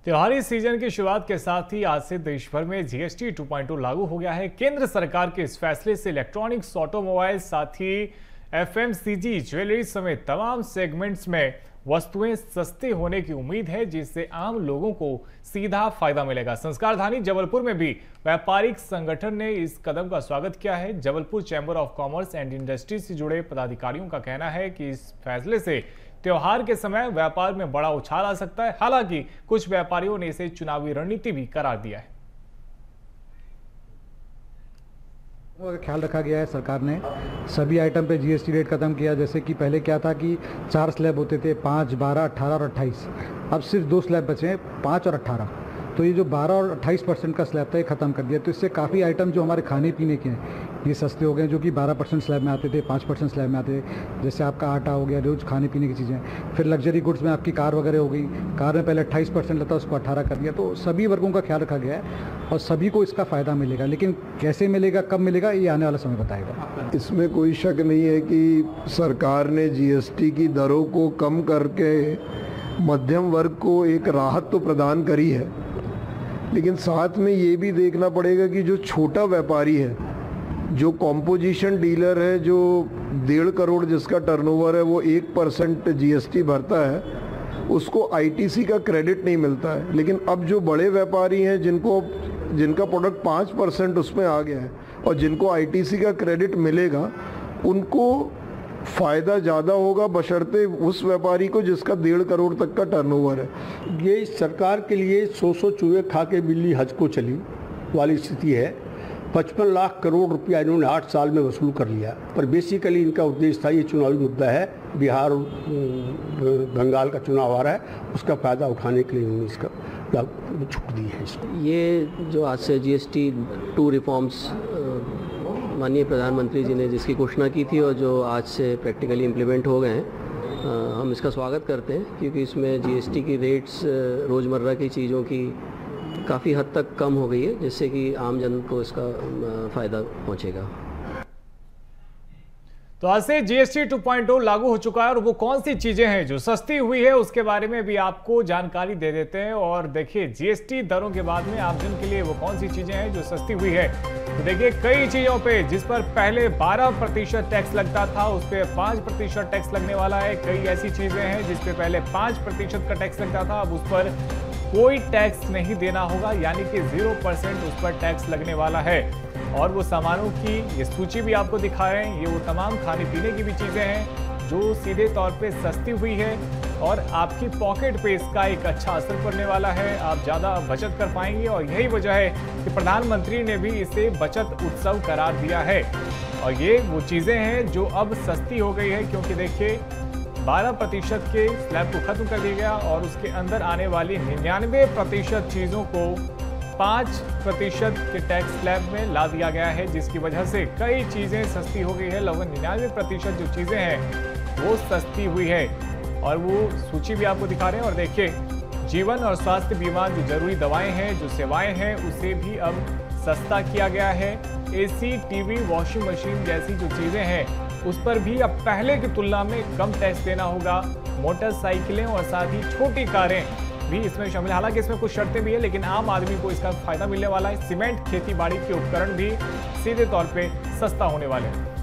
त्योहारी सीजन की शुरुआत के साथ ही आज से देश भर में जीएसटी 2.0 लागू हो गया है। केंद्र सरकार के इस फैसले से इलेक्ट्रॉनिक्स, ऑटोमोबाइल, साथ ही एफएमसीजी, ज्वेलरी समेत तमाम सेगमेंट्स में वस्तुएं सस्ती होने की उम्मीद है, जिससे आम लोगों को सीधा फायदा मिलेगा। संस्कारधानी जबलपुर में भी व्यापारिक संगठन ने इस कदम का स्वागत किया है। Jabalpur chamber of commerce and industry से जुड़े पदाधिकारियों का कहना है कि इस फैसले से त्योहार के समय व्यापार में बड़ा उछाल आ सकता है। हालांकि कुछ व्यापारियों ने इसे चुनावी रणनीति भी करार दिया है। ख्याल रखा गया है, सरकार ने सभी आइटम पे जीएसटी रेट खत्म किया। जैसे कि पहले क्या था कि 4 स्लैब होते थे, 5, 12, 18 और 28। अब सिर्फ 2 स्लैब बचे हैं, 5 और 18। तो ये जो 12 और 28% का स्लैब था, ये ख़त्म कर दिया। तो इससे काफ़ी आइटम जो हमारे खाने पीने के हैं ये सस्ते हो गए, जो कि 12% स्लैब में आते थे, 5% स्लैब में आते थे। जैसे आपका आटा हो गया, रोज़ खाने पीने की चीज़ें। फिर लग्जरी गुड्स में आपकी कार वगैरह हो गई, कार में पहले 28% लगता, उसको 18 कर दिया। तो सभी वर्गों का ख्याल रखा गया है और सभी को इसका फ़ायदा मिलेगा, लेकिन कैसे मिलेगा, कब मिलेगा, ये आने वाला समय बताएगा। इसमें कोई शक नहीं है कि सरकार ने जीएसटी की दरों को कम करके मध्यम वर्ग को एक राहत तो प्रदान करी है, लेकिन साथ में ये भी देखना पड़ेगा कि जो छोटा व्यापारी है, जो कॉम्पोजिशन डीलर है, जो 1.5 करोड़ जिसका टर्नओवर है, वो 1% जीएसटी भरता है, उसको आईटीसी का क्रेडिट नहीं मिलता है। लेकिन अब जो बड़े व्यापारी हैं, जिनका प्रोडक्ट 5% उसमें आ गया है और जिनको आईटीसी का क्रेडिट मिलेगा, उनको फ़ायदा ज़्यादा होगा, बशर्ते उस व्यापारी को जिसका 1.5 करोड़ तक का टर्नओवर है। ये सरकार के लिए 100 चूहे खा के बिल्ली हज को चली वाली स्थिति है। 55 लाख करोड़ रुपया इन्होंने 8 साल में वसूल कर लिया, पर बेसिकली इनका उद्देश्य था, ये चुनावी मुद्दा है, बिहार और बंगाल का चुनाव आ रहा है, उसका फ़ायदा उठाने के लिए इन्होंने इसका छूट दी है। इसको ये जो आज से जीएसटी 2 रिफॉर्म्स माननीय प्रधानमंत्री जी ने जिसकी घोषणा की थी और जो आज से प्रैक्टिकली इम्प्लीमेंट हो गए हैं, हम इसका स्वागत करते हैं, क्योंकि इसमें जीएसटी की रेट्स रोज़मर्रा की चीज़ों की काफ़ी हद तक कम हो गई है, जिससे कि आम जन को इसका फ़ायदा पहुंचेगा। तो आज से जीएसटी 2.0 लागू हो चुका है और वो कौन सी चीजें हैं जो सस्ती हुई है, उसके बारे में भी आपको जानकारी दे देते हैं। और देखिए, जीएसटी दरों के बाद में आमजन के लिए वो कौन सी चीजें हैं जो सस्ती हुई है। तो देखिए, कई चीजों पे जिस पर पहले 12% टैक्स लगता था, उस पर 5% टैक्स लगने वाला है। कई ऐसी चीजें हैं जिस पे पहले 5% का टैक्स लगता था, अब उस पर कोई टैक्स नहीं देना होगा, यानी कि 0% उस पर टैक्स लगने वाला है। और वो सामानों की ये सूची भी आपको दिखा रहे हैं। ये वो तमाम खाने पीने की भी चीजें हैं जो सीधे तौर पे सस्ती हुई है और आपकी पॉकेट पे इसका एक अच्छा असर पड़ने वाला है। आप ज़्यादा बचत कर पाएंगे और यही वजह है कि प्रधानमंत्री ने भी इसे बचत उत्सव करार दिया है। और ये वो चीज़ें हैं जो अब सस्ती हो गई है, क्योंकि देखिए 12% के स्लैब को खत्म कर दिया गया और उसके अंदर आने वाली 99% चीज़ों को 5% के टैक्स स्लैब में ला दिया गया है, जिसकी वजह से कई चीज़ें सस्ती हो गई है। लगभग 99% जो चीज़ें हैं वो सस्ती हुई है और वो सूची भी आपको दिखा रहे हैं। और देखिए, जीवन और स्वास्थ्य बीमा, जो जरूरी दवाएं हैं, जो सेवाएं हैं, उसे भी अब सस्ता किया गया है। एसी, टीवी, वॉशिंग मशीन जैसी जो चीज़ें हैं, उस पर भी अब पहले की तुलना में कम टैक्स देना होगा। मोटरसाइकिलें और साथ ही छोटी कारें भी इसमें शामिल। हालांकि इसमें कुछ शर्तें भी है, लेकिन आम आदमी को इसका फायदा मिलने वाला है। सीमेंट, खेती बाड़ी के उपकरण भी सीधे तौर पे सस्ता होने वाले हैं।